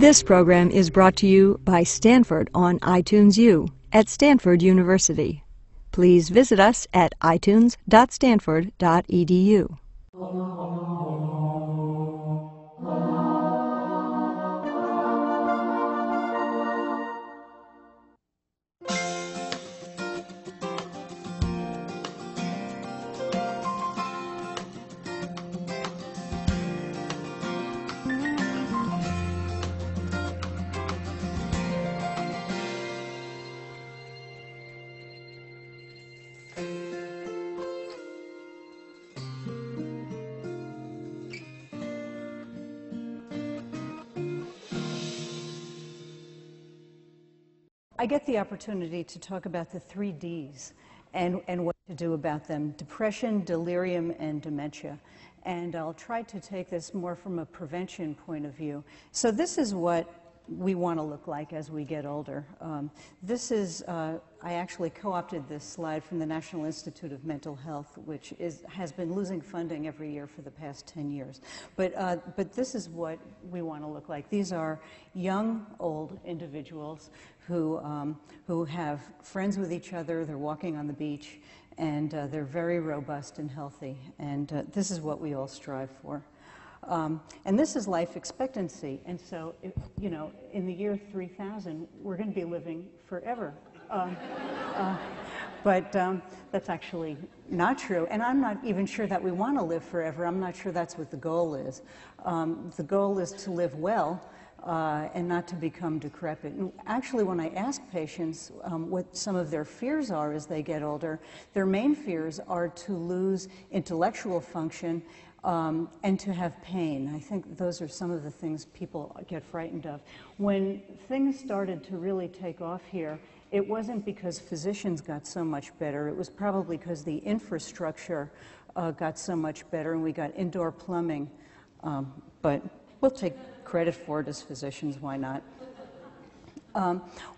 This program is brought to you by Stanford on iTunes U at Stanford University. Please visit us at itunes.stanford.edu. I get the opportunity to talk about the 3 Ds and what to do about them: depression, delirium, and dementia. And I'll try to take this more from a prevention point of view. So this is what we want to look like as we get older. I actually co-opted this slide from the National Institute of Mental Health, which has been losing funding every year for the past 10 years. But this is what we want to look like. These are young, old individuals who have friends with each other, they're walking on the beach, and they're very robust and healthy. And this is what we all strive for. And this is life expectancy. And so, in the year 3000, we're going to be living forever. But that's actually not true. And I'm not even sure that we want to live forever. I'm not sure that's what the goal is. The goal is to live well and not to become decrepit. And actually, when I ask patients what some of their fears are as they get older, their main fears are to lose intellectual function and to have pain. I think those are some of the things people get frightened of. When things started to really take off here, it wasn't because physicians got so much better. It was probably because the infrastructure got so much better, and we got indoor plumbing. But we'll take credit for it as physicians, why not?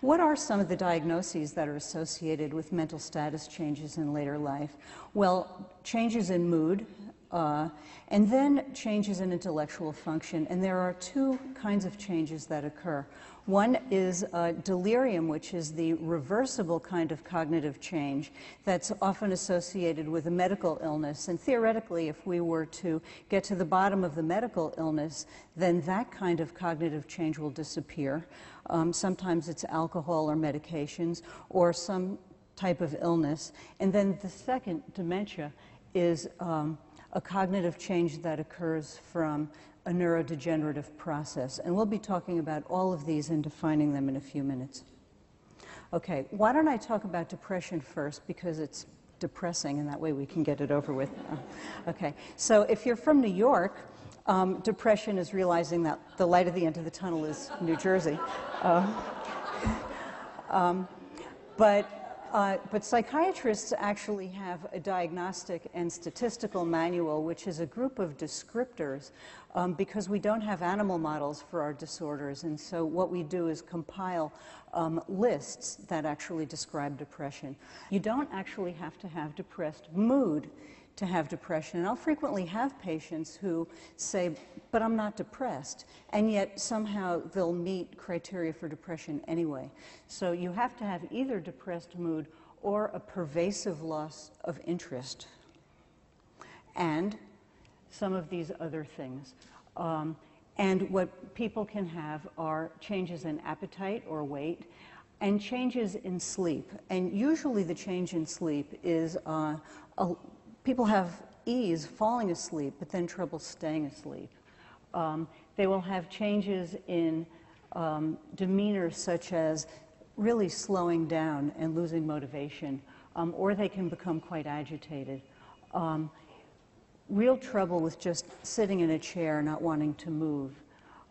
What are some of the diagnoses that are associated with mental status changes in later life? Well, changes in mood, and then changes in intellectual function. And there are 2 kinds of changes that occur. One is delirium, which is the reversible kind of cognitive change that's often associated with a medical illness. And theoretically, if we were to get to the bottom of the medical illness, then that kind of cognitive change will disappear. Sometimes it's alcohol or medications or some type of illness. And then the second, dementia, is a cognitive change that occurs from a neurodegenerative process. And we'll be talking about all of these and defining them in a few minutes. Okay, why don't I talk about depression first, because it's depressing, and that way we can get it over with. Okay, so if you're from New York, depression is realizing that the light at the end of the tunnel is New Jersey. But psychiatrists actually have a diagnostic and statistical manual, which is a group of descriptors, because we don't have animal models for our disorders. And so what we do is compile lists that actually describe depression. You don't actually have to have depressed mood to have depression. And I'll frequently have patients who say, but I'm not depressed, and yet somehow they'll meet criteria for depression anyway. So you have to have either depressed mood or a pervasive loss of interest, and some of these other things. And what people can have are changes in appetite or weight, and changes in sleep. And usually the change in sleep is people have ease falling asleep, but then trouble staying asleep. They will have changes in demeanor, such as really slowing down and losing motivation, or they can become quite agitated. Real trouble with just sitting in a chair, not wanting to move.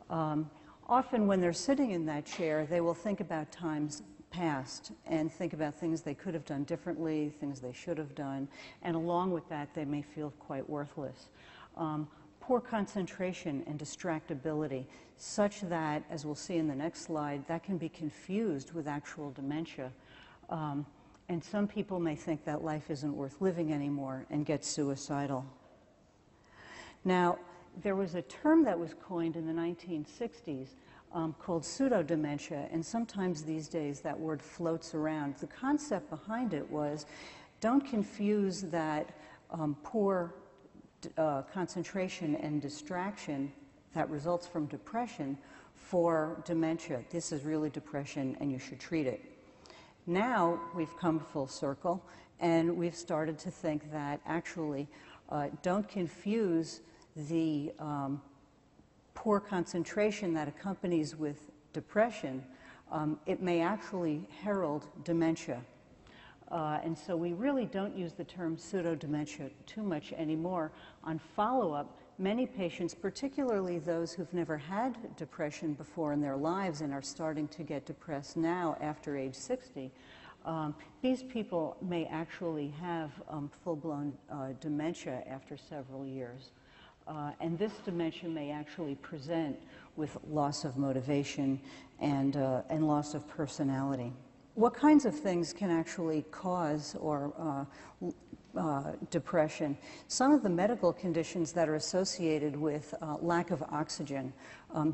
Often when they're sitting in that chair, they will think about times past and think about things they could have done differently, things they should have done, and along with that, they may feel quite worthless. Poor concentration and distractibility, such that, as we'll see in the next slide, that can be confused with actual dementia. And some people may think that life isn't worth living anymore and get suicidal. Now, there was a term that was coined in the 1960s called pseudo-dementia, and sometimes these days that word floats around. The concept behind it was, don't confuse that poor concentration and distraction that results from depression for dementia. This is really depression and you should treat it. Now we've come full circle and we've started to think that actually don't confuse the poor concentration that accompanies with depression. It may actually herald dementia. And so we really don't use the term pseudo-dementia too much anymore. On follow-up, many patients, particularly those who've never had depression before in their lives and are starting to get depressed now after age 60, these people may actually have full-blown dementia after several years. And this dementia may actually present with loss of motivation and loss of personality. What kinds of things can actually cause or depression? Some of the medical conditions that are associated with lack of oxygen.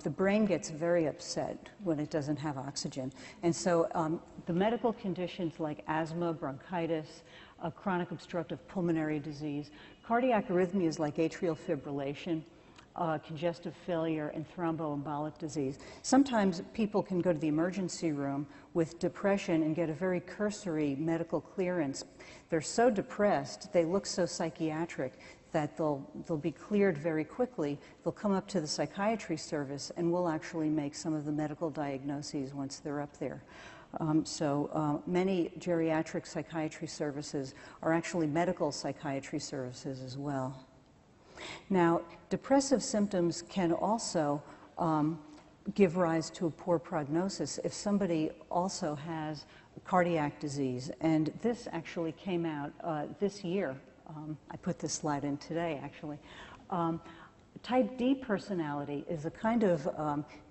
The brain gets very upset when it doesn't have oxygen. And so the medical conditions like asthma, bronchitis, chronic obstructive pulmonary disease, cardiac arrhythmias like atrial fibrillation, congestive failure, and thromboembolic disease. Sometimes people can go to the emergency room with depression and get a very cursory medical clearance. They're so depressed, they look so psychiatric that they'll be cleared very quickly. They'll come up to the psychiatry service and we'll actually make some of the medical diagnoses once they're up there. Many geriatric psychiatry services are actually medical psychiatry services as well. Now, depressive symptoms can also give rise to a poor prognosis if somebody also has cardiac disease. And this actually came out this year. I put this slide in today, actually. Type D personality is a kind of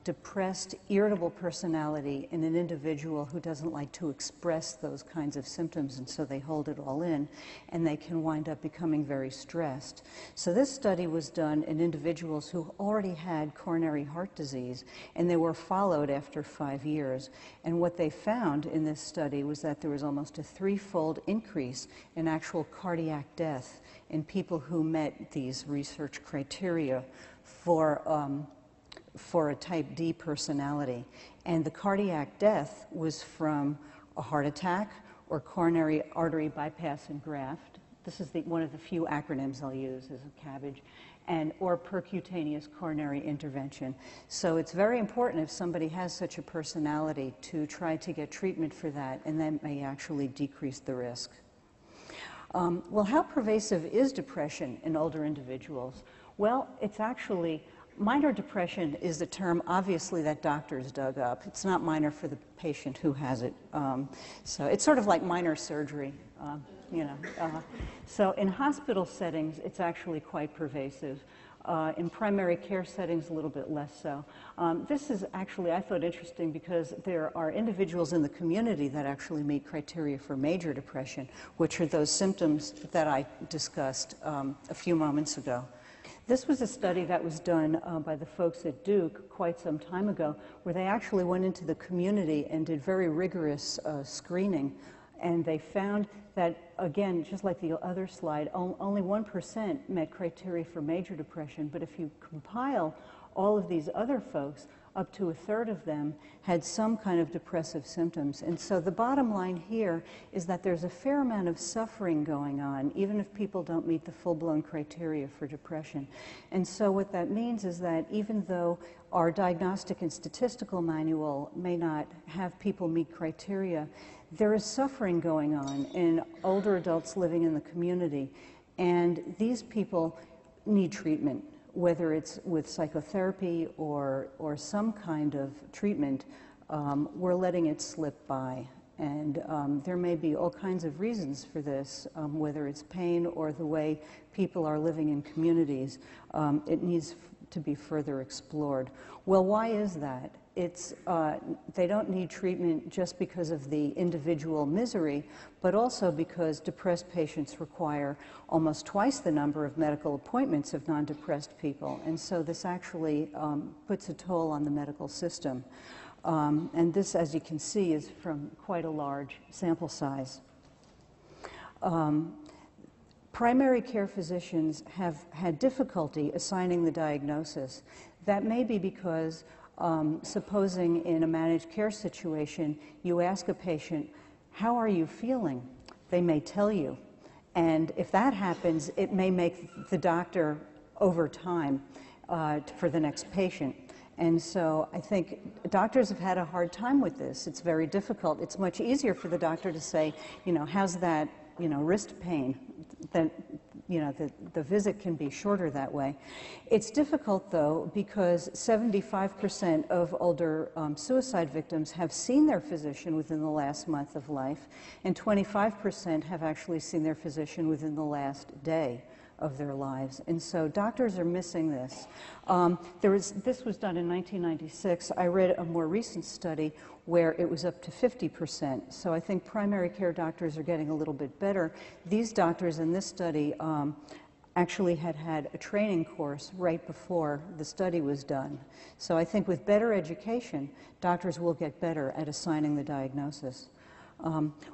depressed, irritable personality in an individual who doesn't like to express those kinds of symptoms, and so they hold it all in, and they can wind up becoming very stressed. So this study was done in individuals who already had coronary heart disease, and they were followed after 5 years. And what they found in this study was that there was almost a 3-fold increase in actual cardiac death in people who met these research criteria for a type D personality. And the cardiac death was from a heart attack or coronary artery bypass and graft. This is one of the few acronyms I'll use as a cabbage. Or percutaneous coronary intervention. So it's very important if somebody has such a personality to try to get treatment for that, and that may actually decrease the risk. Well, how pervasive is depression in older individuals? Well, it's actually, minor depression is the term, obviously, that doctors dug up. It's not minor for the patient who has it. So it's sort of like minor surgery, So in hospital settings, it's actually quite pervasive. In primary care settings, a little bit less so. This is actually, I thought, interesting because there are individuals in the community that actually meet criteria for major depression, which are those symptoms that I discussed a few moments ago. This was a study that was done by the folks at Duke quite some time ago, where they actually went into the community and did very rigorous screening. And they found that, again, just like the other slide, only 1% met criteria for major depression. But if you compile all of these other folks, up to 1/3 of them had some kind of depressive symptoms. And so the bottom line here is that there's a fair amount of suffering going on, even if people don't meet the full-blown criteria for depression. And so what that means is that even though our diagnostic and statistical manual may not have people meet criteria, there is suffering going on in older adults living in the community. And these people need treatment, whether it's with psychotherapy or some kind of treatment. We're letting it slip by. And there may be all kinds of reasons for this, whether it's pain or the way people are living in communities. It needs to be further explored. Well, why is that? They don't need treatment just because of the individual misery, but also because depressed patients require almost twice the number of medical appointments of non-depressed people. And so this actually puts a toll on the medical system. And this, as you can see, is from quite a large sample size. Primary care physicians have had difficulty assigning the diagnosis. That may be because, supposing in a managed care situation, you ask a patient, "How are you feeling?" They may tell you. And if that happens, it may make the doctor over time for the next patient. And so I think doctors have had a hard time with this. It's very difficult. It's much easier for the doctor to say, you know, how's that, you know, wrist pain? That, you know, the visit can be shorter that way. It's difficult, though, because 75% of older suicide victims have seen their physician within the last month of life, and 25% have actually seen their physician within the last day of their lives. And so doctors are missing this. This was done in 1996. I read a more recent study where it was up to 50%. So I think primary care doctors are getting a little bit better. These doctors in this study actually had a training course right before the study was done. So I think with better education, doctors will get better at assigning the diagnosis.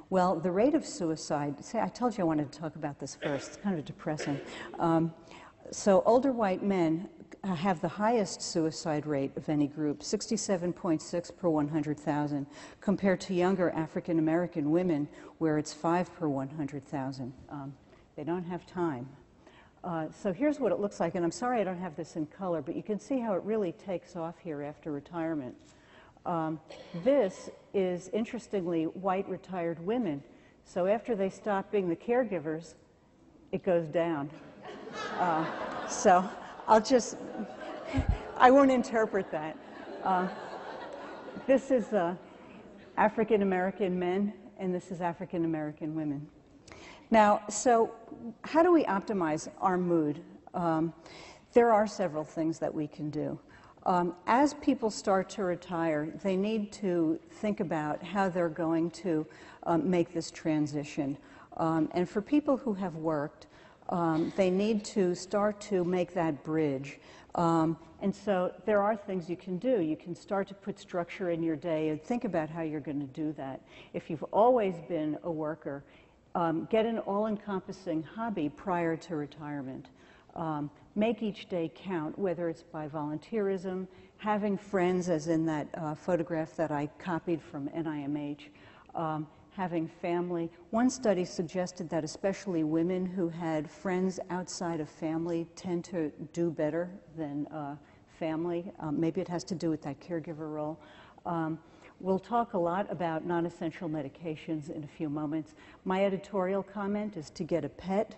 Well, the rate of suicide, see, I told you I wanted to talk about this first. It's kind of depressing. So older white men have the highest suicide rate of any group, 67.6 per 100,000, compared to younger African American women, where it's 5 per 100,000. They don't have time. So here's what it looks like, and I'm sorry I don't have this in color, but you can see how it really takes off here after retirement. This is, interestingly, white retired women. So after they stop being the caregivers, it goes down. So I won't interpret that. This is African American men, and this is African American women. Now, so how do we optimize our mood? There are several things that we can do. As people start to retire, they need to think about how they're going to make this transition. And for people who have worked, they need to start to make that bridge. And so there are things you can do. You can start to put structure in your day and think about how you're going to do that. If you've always been a worker, get an all-encompassing hobby prior to retirement. Make each day count, whether it's by volunteerism, having friends, as in that photograph that I copied from NIMH, having family. One study suggested that especially women who had friends outside of family tend to do better than family. Maybe it has to do with that caregiver role. We'll talk a lot about non-essential medications in a few moments. My editorial comment is to get a pet.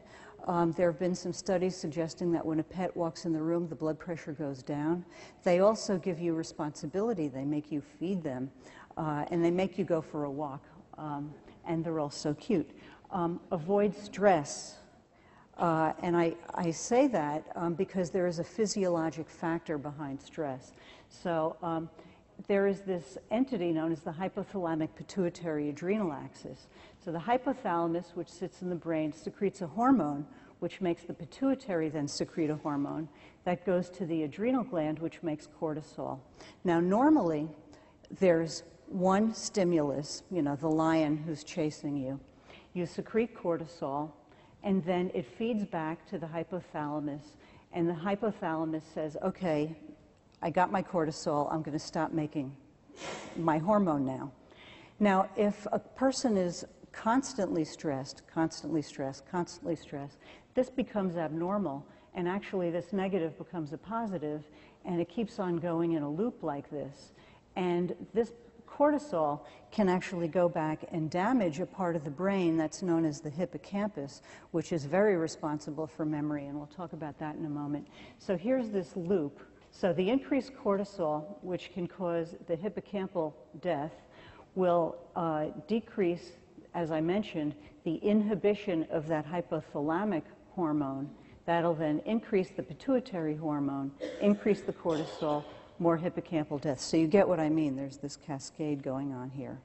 There have been some studies suggesting that when a pet walks in the room, the blood pressure goes down. They also give you responsibility. They make you feed them, and they make you go for a walk, and they're all so cute. Avoid stress. And I say that because there is a physiologic factor behind stress. So there is this entity known as the hypothalamic pituitary adrenal axis. So the hypothalamus, which sits in the brain, secretes a hormone, which makes the pituitary then secrete a hormone that goes to the adrenal gland, which makes cortisol. Now, normally, there's one stimulus, you know, the lion who's chasing you. You secrete cortisol, and then it feeds back to the hypothalamus, and the hypothalamus says, okay, I got my cortisol, I'm going to stop making my hormone now. Now, if a person is constantly stressed, this becomes abnormal, and actually this negative becomes a positive, and it keeps on going in a loop like this. And this cortisol can actually go back and damage a part of the brain that's known as the hippocampus, which is very responsible for memory, and we'll talk about that in a moment. So here's this loop. So the increased cortisol, which can cause the hippocampal death, will decrease, as I mentioned, the inhibition of that hypothalamic hormone That'll then increase the pituitary hormone, increase the cortisol, more hippocampal death. So you get what I mean. There's this cascade going on here.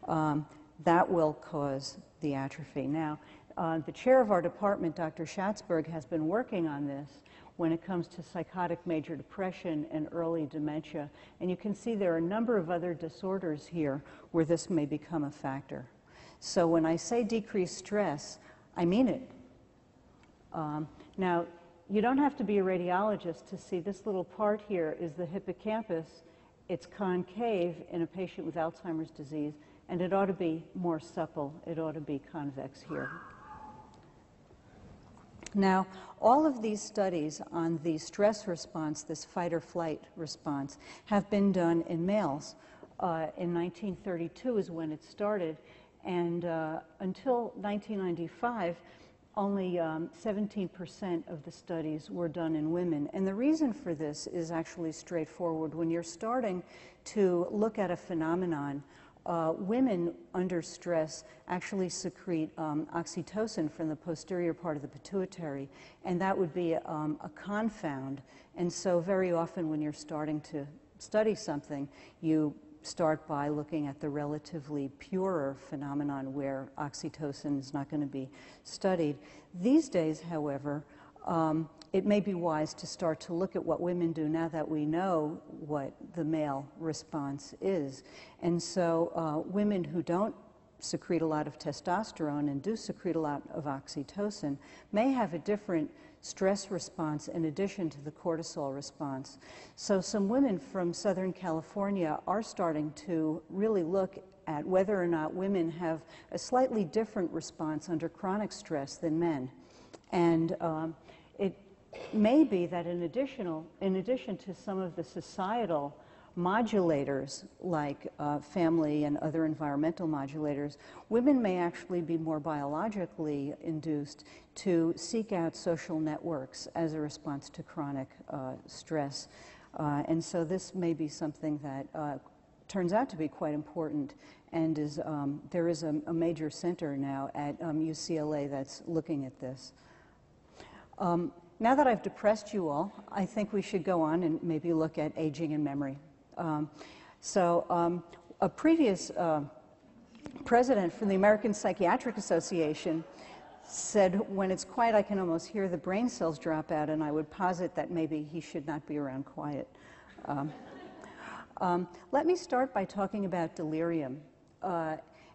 That will cause the atrophy. Now, the chair of our department, Dr. Schatzberg, has been working on this when it comes to psychotic major depression and early dementia. And you can see there are a number of other disorders here where this may become a factor. So when I say decreased stress, I mean it. Now, you don't have to be a radiologist to see this little part here is the hippocampus. It's concave in a patient with Alzheimer's disease, and it ought to be more supple. It ought to be convex here. Now, all of these studies on the stress response, this fight or flight response, have been done in males. In 1932 is when it started, and until 1995, only 17% of the studies were done in women. And the reason for this is actually straightforward. When you're starting to look at a phenomenon, women under stress actually secrete oxytocin from the posterior part of the pituitary, and that would be a confound. And so very often when you're starting to study something, you start by looking at the relatively purer phenomenon where oxytocin is not going to be studied. These days, however, it may be wise to start to look at what women do now that we know what the male response is. And so women who don't secrete a lot of testosterone and do secrete a lot of oxytocin may have a different stress response in addition to the cortisol response. So some women from Southern California are starting to really look at whether or not women have a slightly different response under chronic stress than men. And it may be that in addition to some of the societal modulators like family and other environmental modulators, women may actually be more biologically induced to seek out social networks as a response to chronic stress. And so this may be something that turns out to be quite important, and is, there is a major center now at UCLA that's looking at this. Now that I've depressed you all, I think we should go on and maybe look at aging and memory. A previous president from the American Psychiatric Association said, when it's quiet, I can almost hear the brain cells drop out, and I would posit that maybe he should not be around quiet. Let me start by talking about delirium.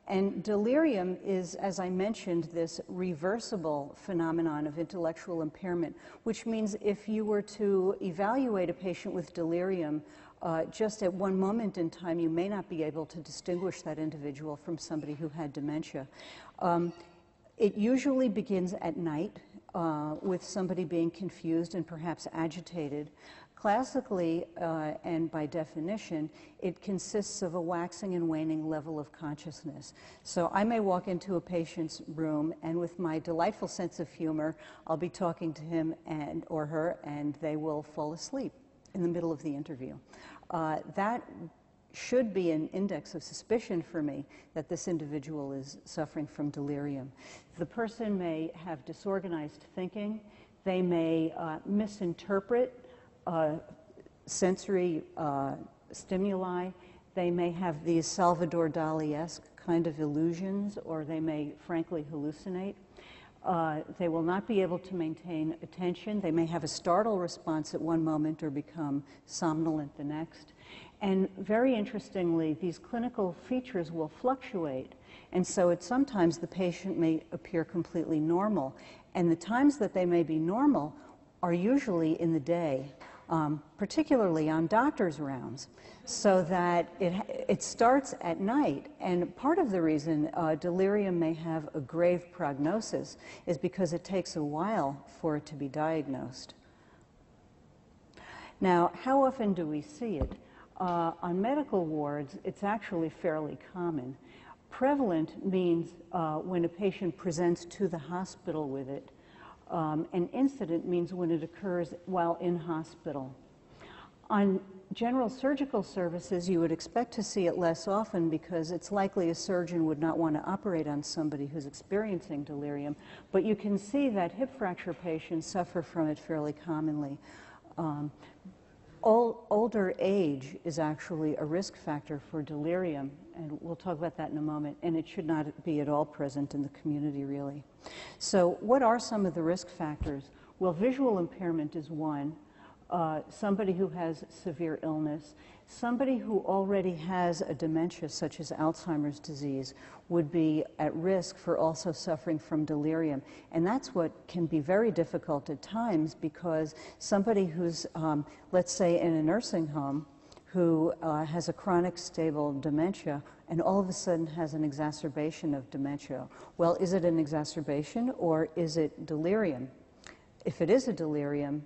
And delirium is, as I mentioned, this reversible phenomenon of intellectual impairment, which means if you were to evaluate a patient with delirium just at one moment in time, you may not be able to distinguish that individual from somebody who had dementia. It usually begins at night with somebody being confused and perhaps agitated. Classically, and by definition, it consists of a waxing and waning level of consciousness. So I may walk into a patient's room, and with my delightful sense of humor, I'll be talking to him and or her, and they will fall asleep in the middle of the interview. That should be an index of suspicion for me that this individual is suffering from delirium. The person may have disorganized thinking. They may misinterpret sensory stimuli. They may have these Salvador Dali-esque kind of illusions, or they may frankly hallucinate. They will not be able to maintain attention. They may have a startle response at one moment or become somnolent the next. And very interestingly, these clinical features will fluctuate. And so sometimes the patient may appear completely normal. And the times that they may be normal are usually in the day, particularly on doctor's rounds, so that it starts at night. And part of the reason delirium may have a grave prognosis is because it takes a while for it to be diagnosed. Now, how often do we see it? On medical wards, it's actually fairly common. Prevalent means when a patient presents to the hospital with it. An incident means when it occurs while in hospital. On general surgical services, you would expect to see it less often because it's likely a surgeon would not want to operate on somebody who's experiencing delirium. But you can see that hip fracture patients suffer from it fairly commonly. Older age is actually a risk factor for delirium, and we'll talk about that in a moment, and it should not be at all present in the community, really. So what are some of the risk factors? Well, visual impairment is one. Somebody who has severe illness, somebody who already has a dementia such as Alzheimer's disease would be at risk for also suffering from delirium. And that's what can be very difficult at times, because somebody who's, let's say, in a nursing home who has a chronic stable dementia and all of a sudden has an exacerbation of dementia. Well, is it an exacerbation or is it delirium? If it is a delirium,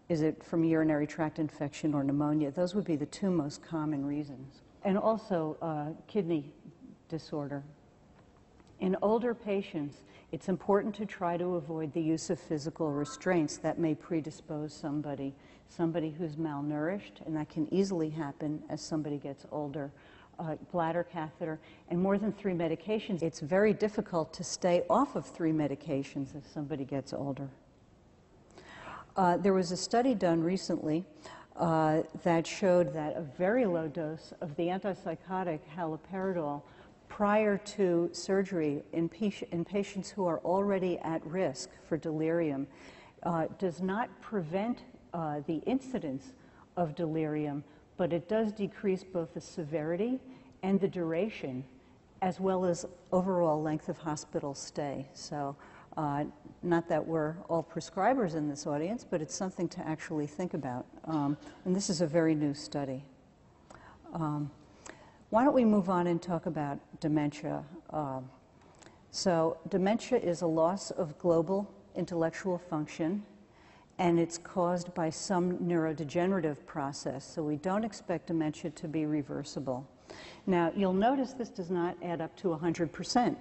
is it from urinary tract infection or pneumonia? Those would be the two most common reasons. And also kidney disorder. In older patients, it's important to try to avoid the use of physical restraints that may predispose somebody who's malnourished, and that can easily happen as somebody gets older. Bladder catheter, and more than 3 medications. It's very difficult to stay off of 3 medications as somebody gets older. There was a study done recently that showed that a very low dose of the antipsychotic haloperidol prior to surgery in patients who are already at risk for delirium does not prevent the incidence of delirium, but it does decrease both the severity and the duration, as well as overall length of hospital stay. So not that we're all prescribers in this audience, but it's something to actually think about. And this is a very new study. Why don't we move on and talk about dementia? So dementia is a loss of global intellectual function, and it's caused by some neurodegenerative process. So we don't expect dementia to be reversible. Now, you'll notice this does not add up to 100%.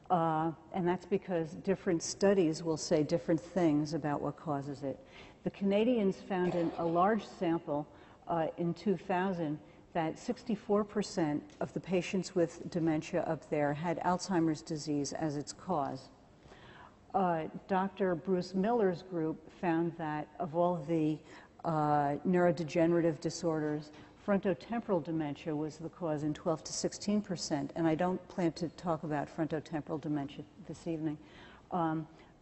And that's because different studies will say different things about what causes it. The Canadians found in a large sample in 2000 that 64% of the patients with dementia up there had Alzheimer's disease as its cause. Dr. Bruce Miller's group found that of all the neurodegenerative disorders, frontotemporal dementia was the cause in 12 to 16%, and I don't plan to talk about frontotemporal dementia this evening.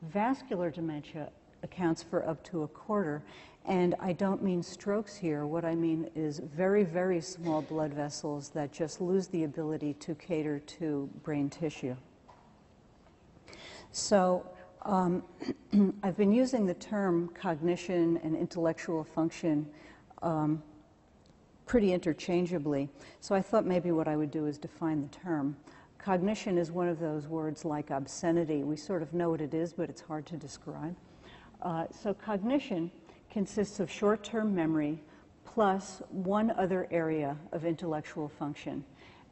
Vascular dementia accounts for up to a quarter, and I don't mean strokes here. What I mean is very, very small blood vessels that just lose the ability to cater to brain tissue. So I've been using the term cognition and intellectual function pretty interchangeably, so I thought maybe what I would do is define the term. Cognition is one of those words like obscenity. We sort of know what it is, but it's hard to describe. So cognition consists of short-term memory plus one other area of intellectual function.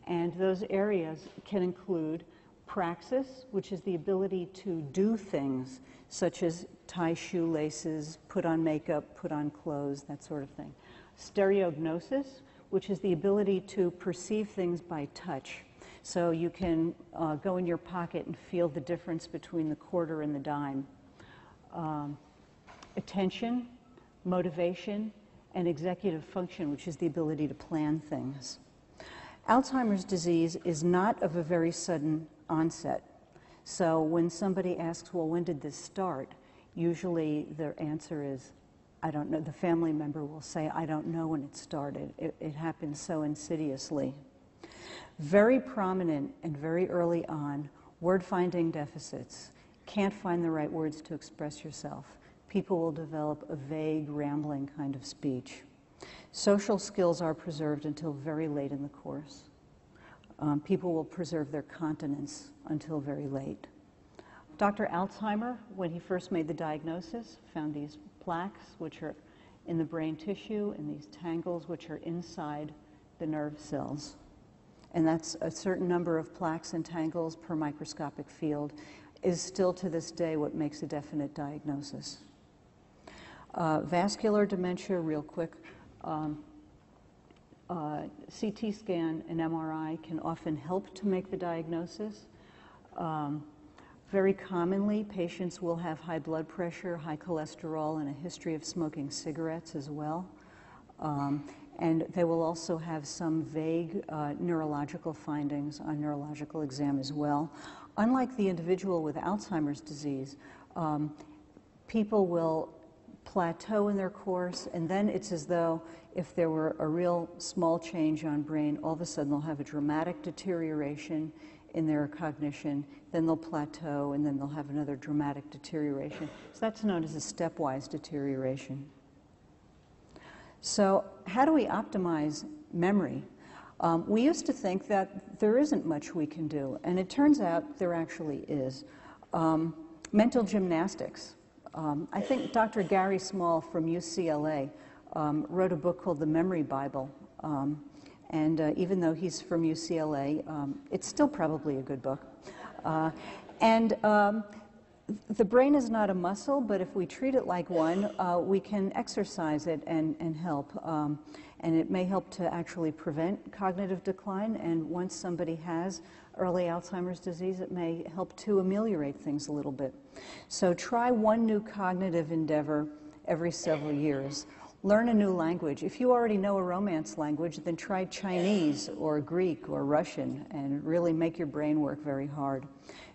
And those areas can include praxis, which is the ability to do things, such as tie shoelaces, put on makeup, put on clothes, that sort of thing. Stereognosis, which is the ability to perceive things by touch. So you can go in your pocket and feel the difference between the quarter and the dime. Attention, motivation, and executive function, which is the ability to plan things. Alzheimer's disease is not of a very sudden onset. So when somebody asks, well, when did this start? Usually their answer is, I don't know. The family member will say, I don't know when it started. It happened so insidiously. Very prominent and very early on, word-finding deficits. Can't find the right words to express yourself. People will develop a vague, rambling kind of speech. Social skills are preserved until very late in the course. People will preserve their continence until very late. Dr. Alzheimer, when he first made the diagnosis, found these plaques, which are in the brain tissue, and these tangles, which are inside the nerve cells. And that's a certain number of plaques and tangles per microscopic field is still to this day what makes a definite diagnosis. Vascular dementia, real quick. CT scan and MRI can often help to make the diagnosis. Very commonly, patients will have high blood pressure, high cholesterol, and a history of smoking cigarettes as well. And they will also have some vague neurological findings on neurological exam as well. Unlike the individual with Alzheimer's disease, people will plateau in their course, and then it's as though if there were a real small change on brain, all of a sudden they'll have a dramatic deterioration in their cognition, then they'll plateau, and then they'll have another dramatic deterioration. So that's known as a stepwise deterioration. So how do we optimize memory? We used to think that there isn't much we can do, and it turns out there actually is. Mental gymnastics. I think Dr. Gary Small from UCLA wrote a book called The Memory Bible. And even though he's from UCLA, it's still probably a good book. The brain is not a muscle, but if we treat it like one, we can exercise it and help. And it may help to actually prevent cognitive decline. And once somebody has early Alzheimer's disease, it may help to ameliorate things a little bit. So try one new cognitive endeavor every several years. Learn a new language. If you already know a Romance language, then try Chinese or Greek or Russian and really make your brain work very hard.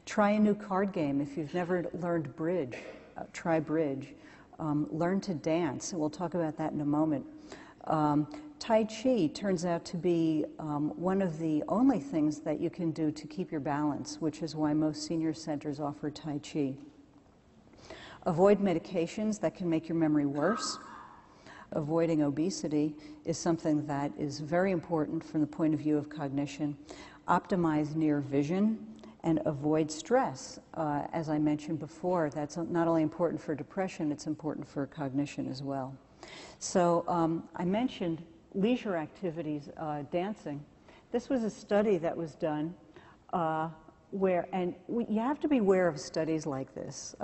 Try a new card game. If you've never learned bridge, try bridge. Learn to dance, and we'll talk about that in a moment. Tai Chi turns out to be one of the only things that you can do to keep your balance, which is why most senior centers offer Tai Chi. Avoid medications that can make your memory worse. Avoiding obesity is something that is very important from the point of view of cognition. Optimize near vision and avoid stress. As I mentioned before, that's not only important for depression, it's important for cognition as well. So I mentioned leisure activities, dancing. This was a study that was done you have to be aware of studies like this,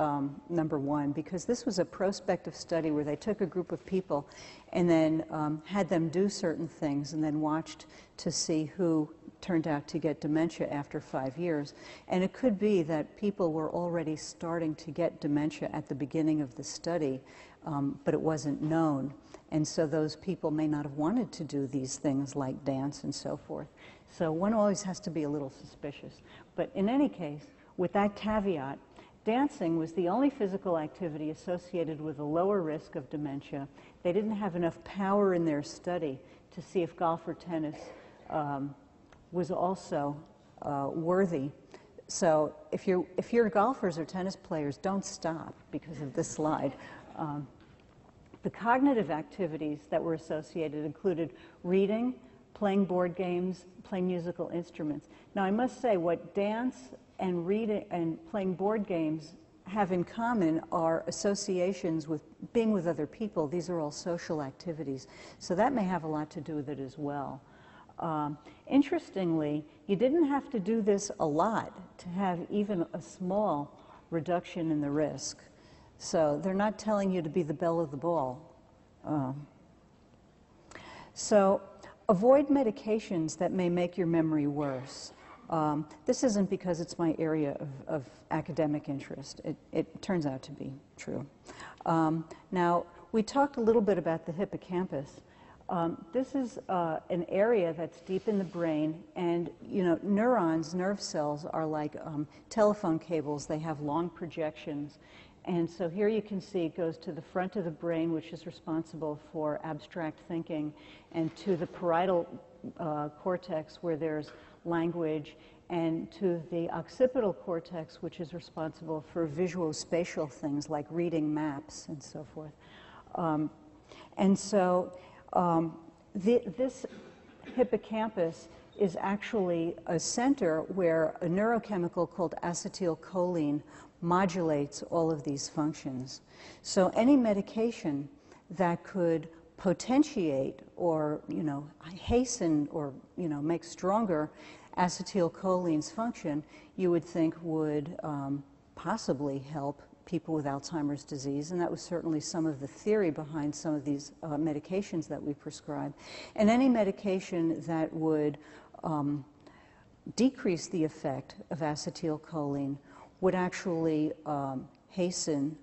number one, because this was a prospective study where they took a group of people and then had them do certain things and then watched to see who turned out to get dementia after 5 years. And it could be that people were already starting to get dementia at the beginning of the study, but it wasn't known. And so those people may not have wanted to do these things like dance and so forth. So one always has to be a little suspicious. But in any case, with that caveat, dancing was the only physical activity associated with a lower risk of dementia. They didn't have enough power in their study to see if golf or tennis was also worthy. So if you're golfers or tennis players, don't stop because of this slide. The cognitive activities that were associated included reading, playing board games, playing musical instruments. Now I must say what dance and reading and playing board games have in common are associations with being with other people. These are all social activities. So that may have a lot to do with it as well. Interestingly, you didn't have to do this a lot to have even a small reduction in the risk. So they're not telling you to be the belle of the ball. So avoid medications that may make your memory worse. This isn't because it's my area of academic interest. It turns out to be true. Now, we talked a little bit about the hippocampus. This is an area that's deep in the brain, and neurons, nerve cells, are like telephone cables. They have long projections. And so here you can see it goes to the front of the brain, which is responsible for abstract thinking, and to the parietal cortex, where there's language, and to the occipital cortex, which is responsible for visuospatial things like reading maps and so forth. This hippocampus is actually a center where a neurochemical called acetylcholine modulates all of these functions. So any medication that could potentiate or hasten or make stronger acetylcholine's function, you would think would possibly help people with Alzheimer's disease, and that was certainly some of the theory behind some of these medications that we prescribe. And any medication that would decrease the effect of acetylcholine would actually hasten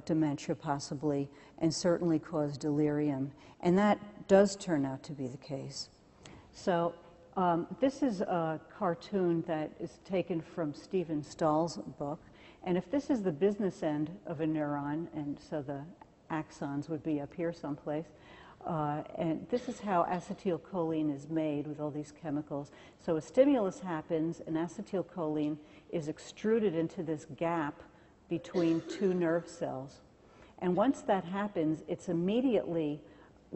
dementia possibly, and certainly cause delirium. And that does turn out to be the case. So this is a cartoon that is taken from Stephen Stahl's book. And if this is the business end of a neuron, and so the axons would be up here someplace, and this is how acetylcholine is made with all these chemicals. So a stimulus happens, and acetylcholine is extruded into this gap between two nerve cells. And once that happens, it's immediately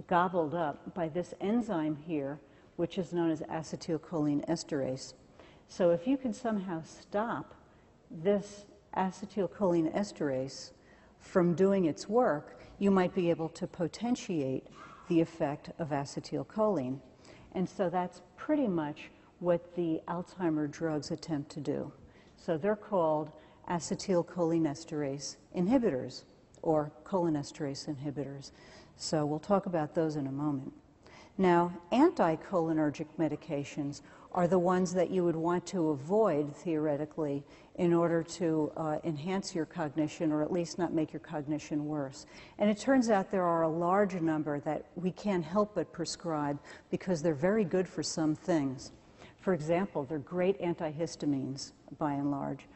gobbled up by this enzyme here, which is known as acetylcholine esterase. So if you can somehow stop this acetylcholine esterase from doing its work, you might be able to potentiate the effect of acetylcholine. And so that's pretty much what the Alzheimer drugs attempt to do. So they're called acetylcholinesterase inhibitors, or cholinesterase inhibitors. So we'll talk about those in a moment. Now, anticholinergic medications are the ones that you would want to avoid, theoretically, in order to enhance your cognition, or at least not make your cognition worse. And it turns out there are a large number that we can't help but prescribe because they're very good for some things. For example, they're great antihistamines, by and large.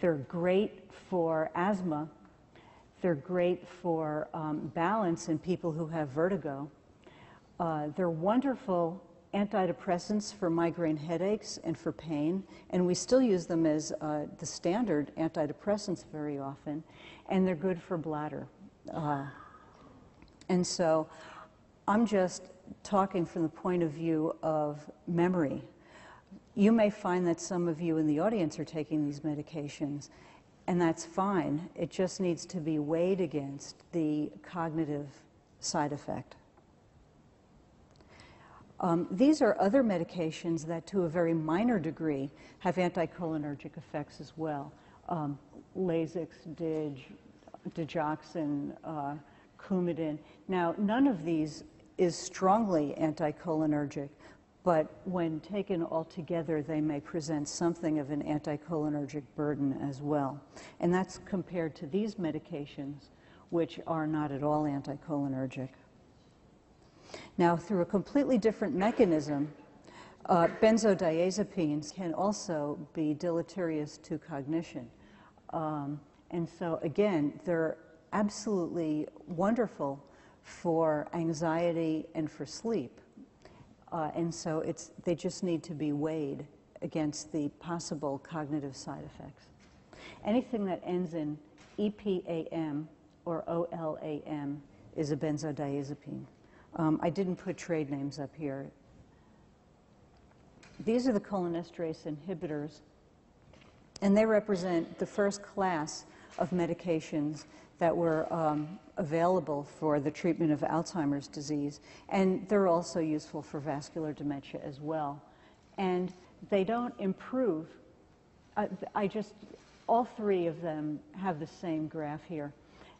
They're great for asthma. They're great for balance in people who have vertigo. They're wonderful antidepressants for migraine headaches and for pain, and we still use them as the standard antidepressants very often, and they're good for bladder. And so I'm just talking from the point of view of memory. You may find that some of you in the audience are taking these medications, and that's fine. It just needs to be weighed against the cognitive side effect. These are other medications that, to a very minor degree, have anticholinergic effects as well. Lasix, digoxin, Coumadin. Now, none of these is strongly anticholinergic, but when taken all together, they may present something of an anticholinergic burden as well. And that's compared to these medications, which are not at all anticholinergic. Now, through a completely different mechanism, benzodiazepines can also be deleterious to cognition. And so, again, they're absolutely wonderful for anxiety and for sleep. And so they just need to be weighed against the possible cognitive side effects. Anything that ends in EPAM or OLAM is a benzodiazepine. I didn't put trade names up here. These are the cholinesterase inhibitors, and they represent the first class of medications that were available for the treatment of Alzheimer's disease, and they're also useful for vascular dementia as well. And they don't improve. All three of them have the same graph here,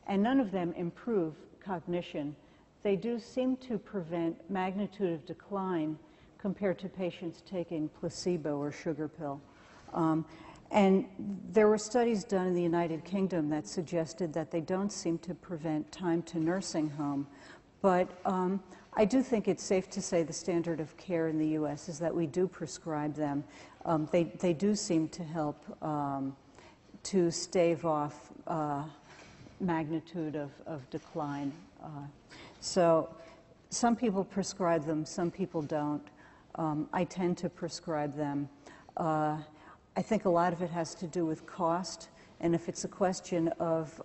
and none of them improve cognition. They do seem to prevent magnitude of decline compared to patients taking placebo or sugar pill. And there were studies done in the United Kingdom that suggested that they don't seem to prevent time to nursing home. But I do think it's safe to say the standard of care in the U.S. is that we do prescribe them. They do seem to help to stave off magnitude of decline. So some people prescribe them, some people don't. I tend to prescribe them. I think a lot of it has to do with cost, and if it's a question of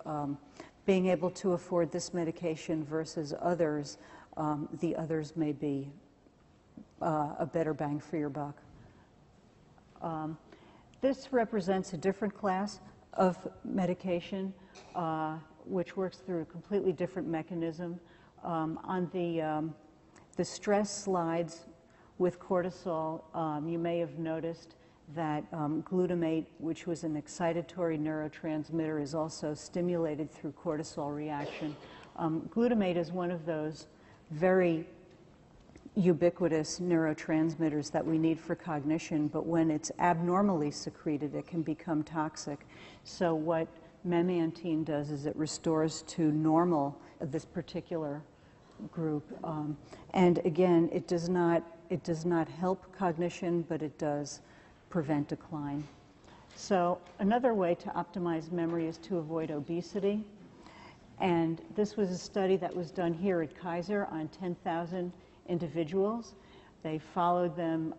being able to afford this medication versus others, the others may be a better bang for your buck. This represents a different class of medication, which works through a completely different mechanism. On the stress slides with cortisol, you may have noticed that glutamate, which was an excitatory neurotransmitter, is also stimulated through cortisol reaction. Glutamate is one of those very ubiquitous neurotransmitters that we need for cognition, but when it's abnormally secreted, it can become toxic. So what memantine does is it restores to normal this particular group. And again, it does not help cognition, but it does prevent decline. So another way to optimize memory is to avoid obesity. And this was a study that was done here at Kaiser on 10,000 individuals. They followed them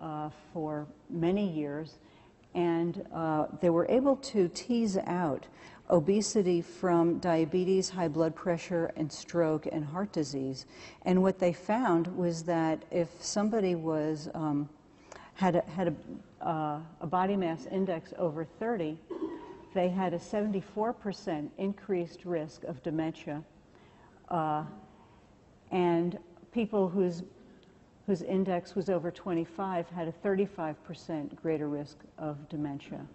for many years, and they were able to tease out obesity from diabetes, high blood pressure, and stroke, and heart disease. And what they found was that if somebody was had a body mass index over 30, they had a 74% increased risk of dementia, and people whose index was over 25 had a 35% greater risk of dementia.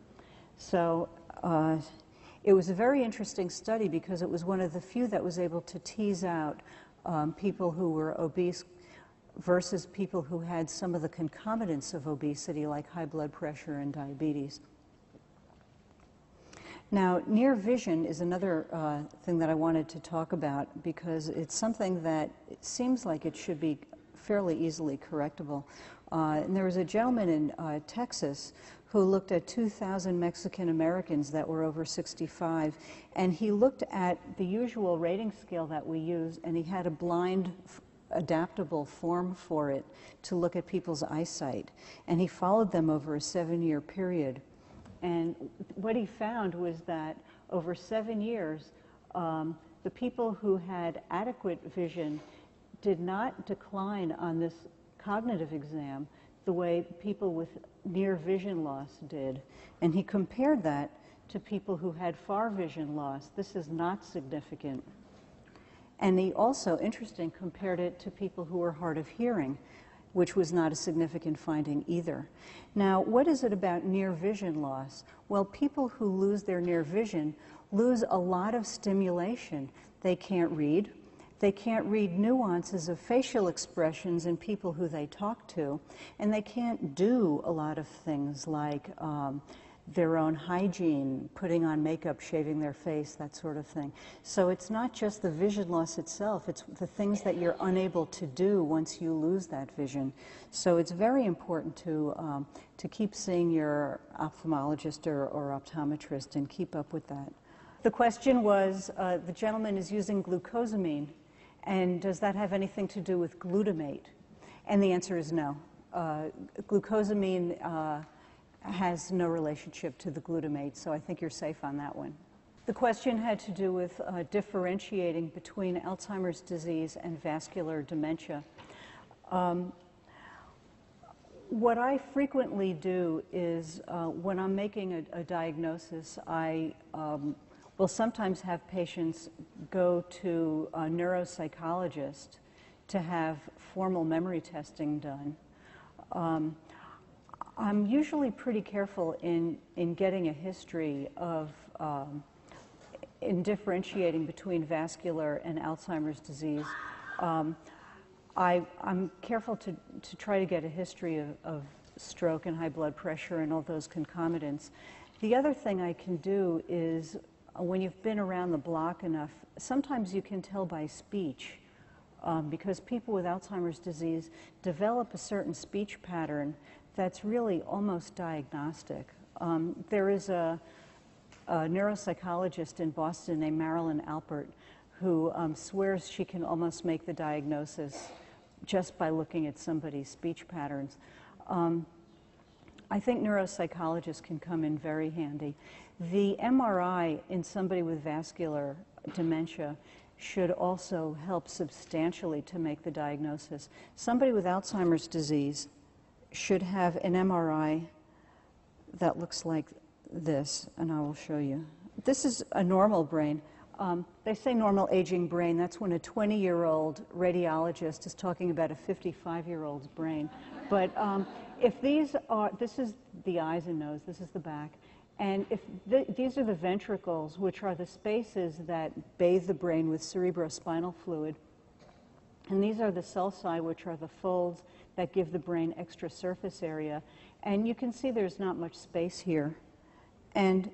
So it was a very interesting study because it was one of the few that was able to tease out people who were obese versus people who had some of the concomitants of obesity, like high blood pressure and diabetes. Now, near vision is another thing that I wanted to talk about because it's something that it seems like it should be fairly easily correctable. And there was a gentleman in Texas who looked at 2,000 Mexican Americans that were over 65, and he looked at the usual rating scale that we use, and he had a blind adaptable form for it to look at people's eyesight. And he followed them over a 7-year period. And what he found was that over 7 years, the people who had adequate vision did not decline on this cognitive exam the way people with near vision loss did. And he compared that to people who had far vision loss. This is not significant. And he also, interesting, compared it to people who were hard of hearing, which was not a significant finding either. Now, what is it about near vision loss? Well, people who lose their near vision lose a lot of stimulation. They can't read. They can't read nuances of facial expressions in people who they talk to, and they can't do a lot of things like their own hygiene, putting on makeup, shaving their face, that sort of thing. So it's not just the vision loss itself, it's the things that you're unable to do once you lose that vision. So it's very important to keep seeing your ophthalmologist or optometrist and keep up with that. The question was, the gentleman is using glucosamine, and does that have anything to do with glutamate? And the answer is no. Glucosamine has no relationship to the glutamate, so I think you're safe on that one. The question had to do with differentiating between Alzheimer's disease and vascular dementia. What I frequently do is when I'm making a diagnosis, I will sometimes have patients go to a neuropsychologist to have formal memory testing done. I'm usually pretty careful in getting a history of, in differentiating between vascular and Alzheimer's disease. I'm careful to try to get a history of stroke and high blood pressure and all those concomitants. The other thing I can do is, when you've been around the block enough, sometimes you can tell by speech, because people with Alzheimer's disease develop a certain speech pattern that's really almost diagnostic. There is a neuropsychologist in Boston named Marilyn Alpert who swears she can almost make the diagnosis just by looking at somebody's speech patterns. I think neuropsychologists can come in very handy. The MRI in somebody with vascular dementia should also help substantially to make the diagnosis. Somebody with Alzheimer's disease should have an MRI that looks like this, and I will show you. This is a normal brain. They say normal aging brain. That's when a 20-year-old radiologist is talking about a 55-year-old's brain. But if these are, this is the eyes and nose. This is the back. And if these are the ventricles, which are the spaces that bathe the brain with cerebrospinal fluid. And these are the sulci, which are the folds that give the brain extra surface area. And you can see there's not much space here. And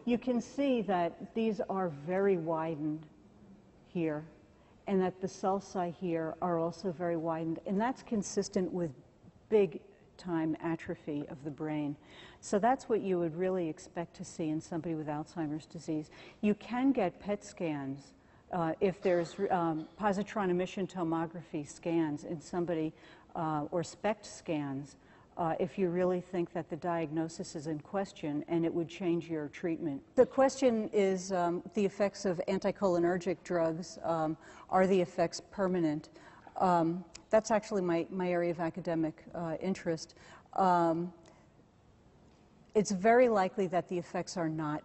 you can see that these are very widened here, and that the sulci here are also very widened. And that's consistent with big time atrophy of the brain. So that's what you would really expect to see in somebody with Alzheimer's disease. You can get PET scans if there's positron emission tomography scans in somebody, or SPECT scans, if you really think that the diagnosis is in question, and it would change your treatment. The question is the effects of anticholinergic drugs. Are the effects permanent? That's actually my area of academic interest. It's very likely that the effects are not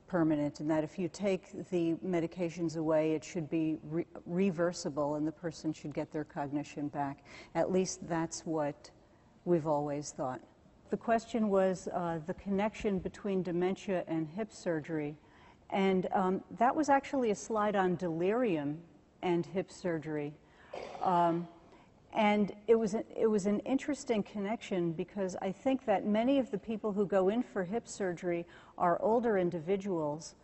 permanent, and that if you take the medications away, it should be reversible and the person should get their cognition back. At least that's what we've always thought. The question was the connection between dementia and hip surgery, and that was actually a slide on delirium and hip surgery. And it was an interesting connection, because I think that many of the people who go in for hip surgery are older individuals.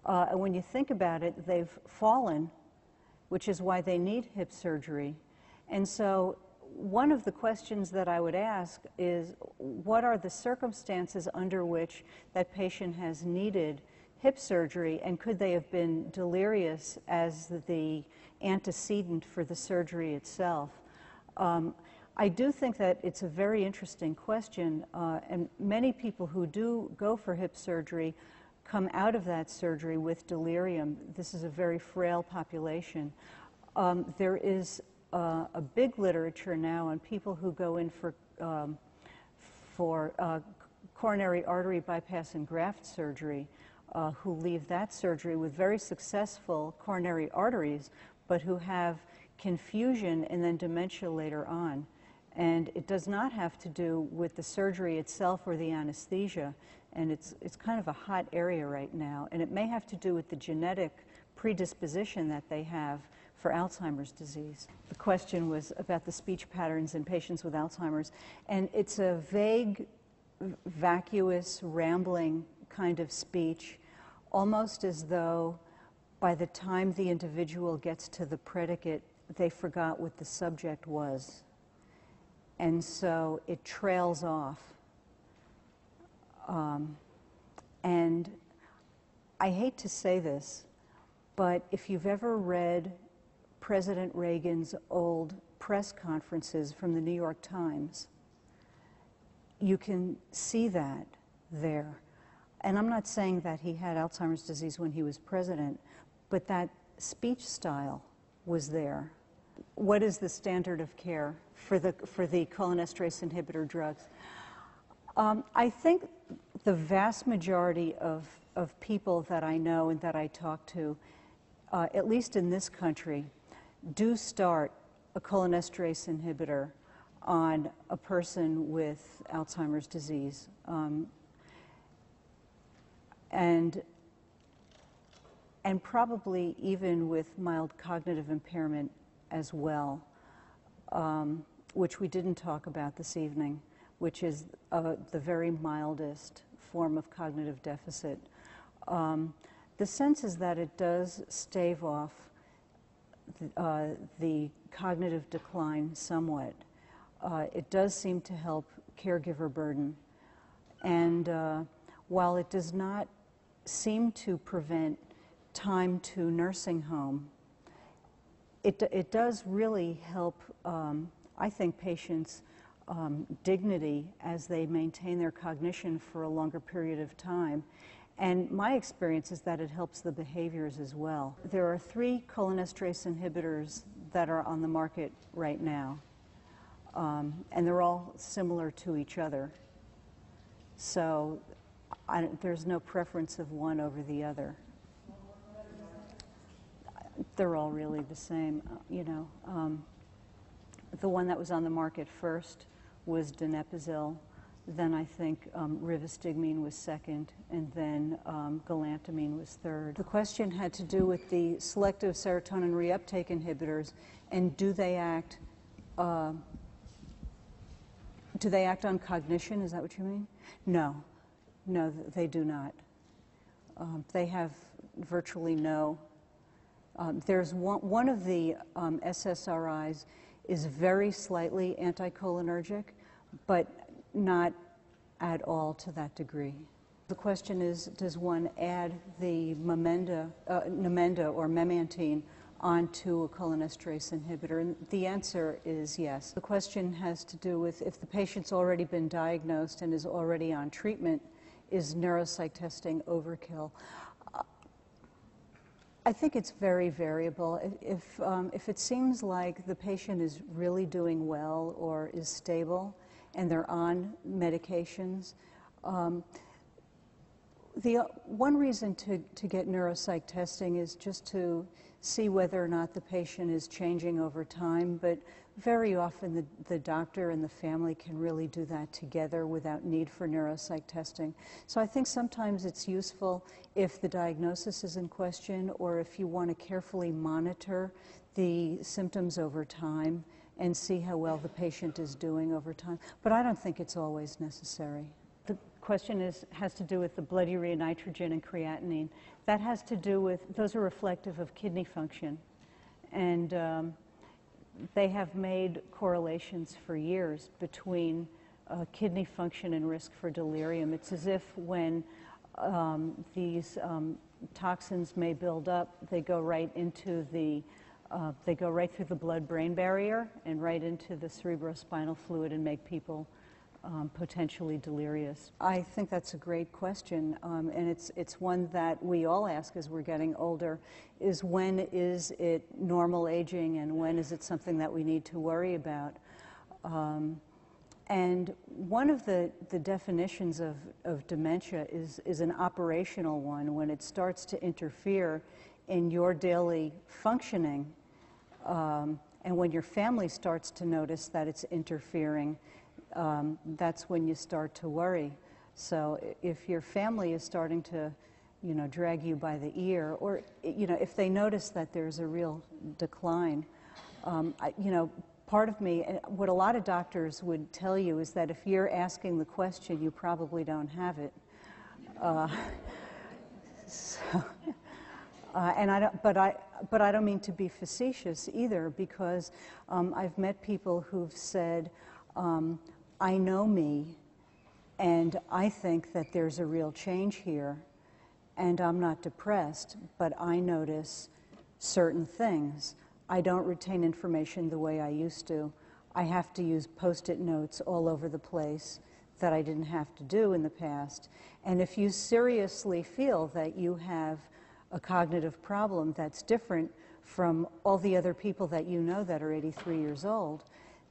And when you think about it, they've fallen, which is why they need hip surgery. And so one of the questions that I would ask is, what are the circumstances under which that patient has needed hip surgery, and could they have been delirious as the antecedent for the surgery itself? I do think that it's a very interesting question, and many people who do go for hip surgery come out of that surgery with delirium. This is a very frail population. There is a big literature now on people who go in for coronary artery bypass and graft surgery, who leave that surgery with very successful coronary arteries, but who have confusion and then dementia later on. And it does not have to do with the surgery itself or the anesthesia, and it's kind of a hot area right now, and it may have to do with the genetic predisposition that they have for Alzheimer's disease. The question was about the speech patterns in patients with Alzheimer's, and it's a vague, vacuous, rambling kind of speech, almost as though by the time the individual gets to the predicate, they forgot what the subject was. And so it trails off. And I hate to say this, but if you've ever read President Reagan's old press conferences from the New York Times, you can see that there. And I'm not saying that he had Alzheimer's disease when he was president, but that speech style was there. What is the standard of care for the cholinesterase inhibitor drugs? I think the vast majority of people that I know and that I talk to, at least in this country, do start a cholinesterase inhibitor on a person with Alzheimer's disease. And probably even with mild cognitive impairment as well, which we didn't talk about this evening, which is the very mildest form of cognitive deficit. The sense is that it does stave off the cognitive decline somewhat. It does seem to help caregiver burden. And while it does not seem to prevent time to nursing home, it does really help, I think, patients' dignity as they maintain their cognition for a longer period of time. And my experience is that it helps the behaviors as well. There are 3 cholinesterase inhibitors that are on the market right now, and they're all similar to each other. So there's no preference of one over the other. They're all really the same, you know. The one that was on the market first was donepezil. then I think rivastigmine was second, and then galantamine was third. The question had to do with the selective serotonin reuptake inhibitors, and do they act on cognition? Is that what you mean? No, they do not. They have virtually no. There's one of the SSRIs is very slightly anticholinergic, but not at all to that degree. The question is, does one add the Namenda or memantine onto a cholinesterase inhibitor? And the answer is yes. The question has to do with if the patient's already been diagnosed and is already on treatment, is neuropsych testing overkill? I think it's very variable. If it seems like the patient is really doing well or is stable and they're on medications, the one reason to get neuropsych testing is just to see whether or not the patient is changing over time, but very often the doctor and the family can really do that together without need for neuropsych testing. So I think sometimes it's useful if the diagnosis is in question or if you want to carefully monitor the symptoms over time and see how well the patient is doing over time. But I don't think it's always necessary. The question has to do with the blood urea nitrogen and creatinine. That has to do with, those are reflective of kidney function. And they have made correlations for years between kidney function and risk for delirium. It's as if when these toxins may build up, they go right into they go right through the blood-brain barrier and right into the cerebrospinal fluid and make people potentially delirious. I think that's a great question, and it's one that we all ask as we're getting older, is when is it normal aging and when is it something that we need to worry about? And one of the definitions of dementia is an operational one, when it starts to interfere in your daily functioning, and when your family starts to notice that it's interfering, that's when you start to worry. So if your family is starting to, drag you by the ear, or, if they notice that there's a real decline, part of me, what a lot of doctors would tell you is that if you're asking the question, you probably don't have it. But I don't mean to be facetious either, because I've met people who've said, I know me, and I think that there's a real change here, and I'm not depressed, but I notice certain things. I don't retain information the way I used to. I have to use Post-it notes all over the place that I didn't have to do in the past. And if you seriously feel that you have a cognitive problem that's different from all the other people that you know that are 83 years old,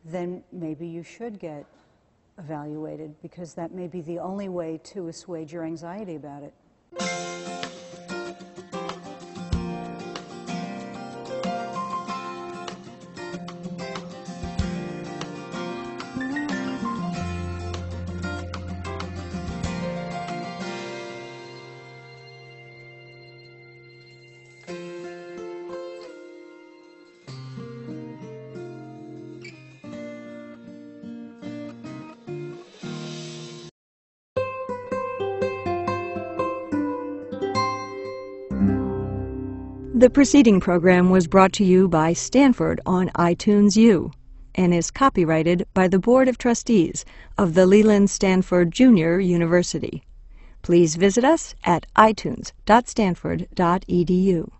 then maybe you should get evaluated, because that may be the only way to assuage your anxiety about it. The preceding program was brought to you by Stanford on iTunes U and is copyrighted by the Board of Trustees of the Leland Stanford Junior University. Please visit us at itunes.stanford.edu.